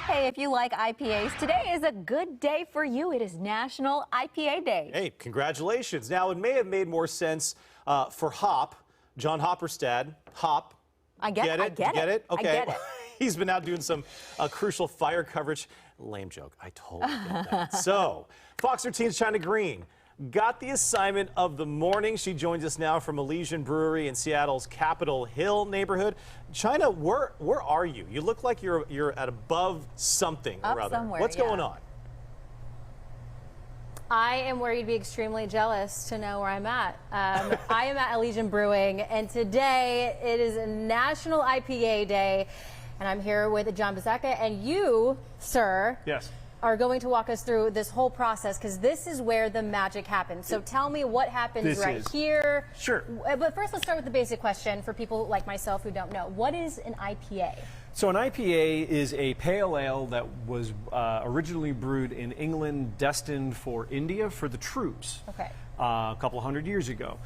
Hey, if you like IPAs, today is a good day for you. It is National IPA Day. Hey, congratulations. Now, it may have made more sense for Hop, John Hopperstad. Hop. I get it. I get it? Okay. I get it. He's been out doing some crucial fire coverage. Lame joke. I totally get that. So, Fox 13's Chynna Greene got the assignment of the morning. She joins us now from Elysian Brewery in Seattle's Capitol Hill neighborhood. Chynna, where are you? You look like you're at above something or other. Somewhere, What's going on? I am where you'd be extremely jealous to know where I'm at. I am at Elysian Brewing, and today it is National IPA Day, and I'm here with Joe Bisacca, and you, sir, yes, are going to walk us through this whole process, because this is where the magic happens. So tell me what happens here. Sure. But first, let's start with the basic question for people like myself who don't know. What is an IPA? So an IPA is a pale ale that was originally brewed in England, destined for India for the troops. Okay. A couple hundred years ago.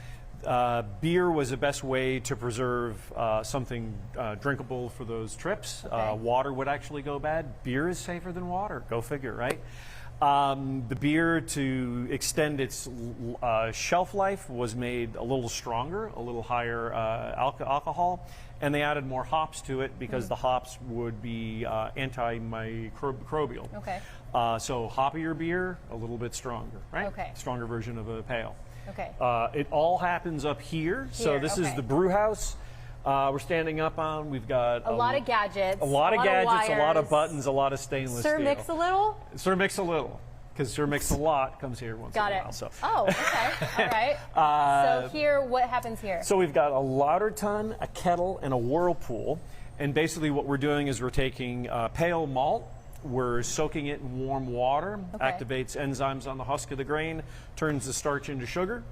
Beer was the best way to preserve something drinkable for those trips. Okay. Water would actually go bad. Beer is safer than water. Go figure, right? The beer, to extend its shelf life, was made a little stronger, a little higher alcohol, and they added more hops to it because the hops would be antimicrobial. Okay. So hoppier beer, a little bit stronger, right? Okay. Stronger version of a pale. Okay. It all happens up here. So this is the brew house. We're standing up on. We've got a lot of gadgets. A lot of gadgets, a lot of wires. buttons, a lot of stainless Sir steel. Mix a Little? Sir Mix a Little. Because Sir Mix a Lot comes here once in a while. So. Oh, okay. All right. So here, what happens here? So we've got a lauter tun, a kettle, and a whirlpool. And basically what we're doing is we're taking pale malt, we're soaking it in warm water, activates enzymes on the husk of the grain, turns the starch into sugar.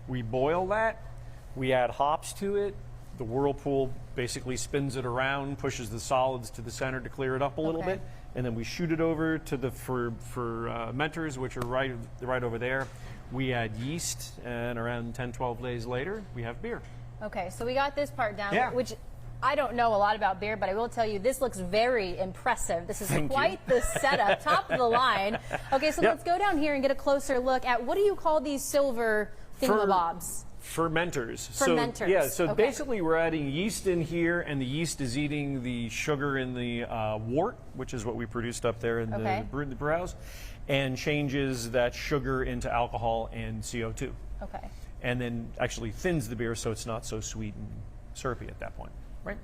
We boil that, we add hops to it. The whirlpool basically spins it around, pushes the solids to the center to clear it up a little bit, and then we shoot it over to the fermenters, which are right over there. We add yeast, and around 10, 12 days later, we have beer. Okay, so we got this part down, Yeah. which I don't know a lot about beer, but I will tell you this looks very impressive. This is quite the setup, top of the line. Okay, so let's go down here and get a closer look at, what do you call these silver thingamabobs? Fermenters. Fermenters. So basically we're adding yeast in here, and the yeast is eating the sugar in the wort, which is what we produced up there in the brew house, and changes that sugar into alcohol and CO2. Okay. And then actually thins the beer so it's not so sweet and syrupy at that point. Right.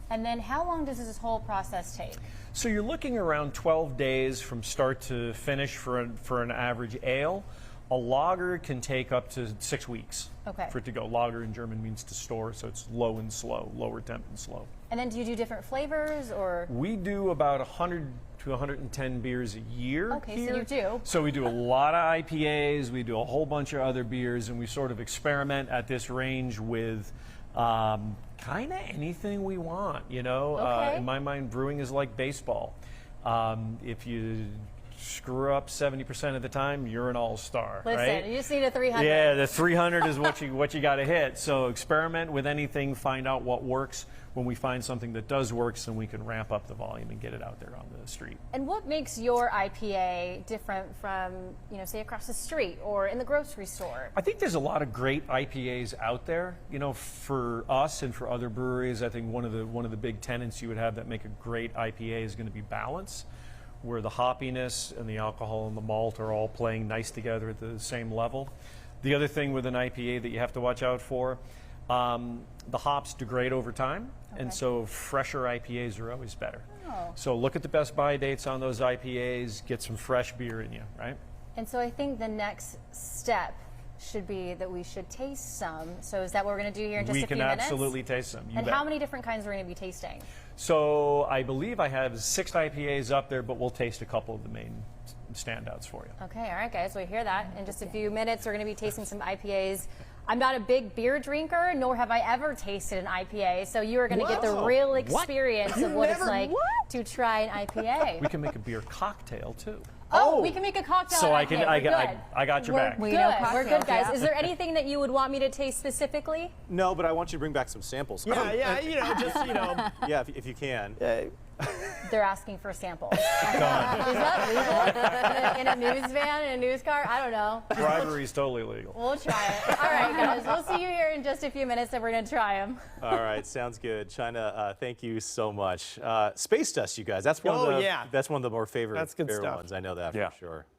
And then how long does this whole process take? So you're looking around 12 days from start to finish for an average ale. A lager can take up to 6 weeks for it to go. Lager in German means to store, so it's low and slow, lower temp and slow. And then do you do different flavors, or? We do about 100 to 110 beers a year. Okay, here. so you do. So we do a lot of IPAs, we do a whole bunch of other beers, and we sort of experiment at this range with kind of anything we want, you know? In my mind, brewing is like baseball. If you screw up 70% of the time, you're an all-star. Listen, right? you just need a 300. Yeah, the 300 is what you got to hit. So experiment with anything, find out what works. When we find something that does work, then we can ramp up the volume and get it out there on the street. And what makes your IPA different from, say across the street or in the grocery store? I think there's a lot of great IPAs out there. For us and for other breweries, I think one of the big tenets you would have that make a great IPA is going to be balance, where the hoppiness and the alcohol and the malt are all playing nice together at the same level. The other thing with an IPA that you have to watch out for, the hops degrade over time, and so fresher IPAs are always better. So look at the best buy dates on those IPAs, get some fresh beer in you, right? And so I think the next step should be that we should taste some. So is that what we're going to do here in just a few minutes? We can absolutely taste some. And how many different kinds are we going to be tasting? So I believe I have 6 IPAs up there, but we'll taste a couple of the main standouts for you. Okay, all right, guys, we hear that. In just a few minutes, we're going to be tasting some IPAs. I'm not a big beer drinker, nor have I ever tasted an IPA, so you are going to get the real experience of what it's like to try an IPA. We can make a beer cocktail, too. Oh, we can make a cocktail. So I got your back. We're good, guys. Is there anything that you would want me to taste specifically? No, but I want you to bring back some samples. Yeah, just Yeah, if you can. they're asking for samples. Is that legal? In a news van, in a news car? I don't know. Bribery is totally legal. We'll try it. All right, guys. We'll see you here in just a few minutes, and we're going to try them. All right, sounds good. Chynna, thank you so much. Space Dust, you guys. That's one of the more favorite That's good stuff. ones. I know that Yeah. for sure.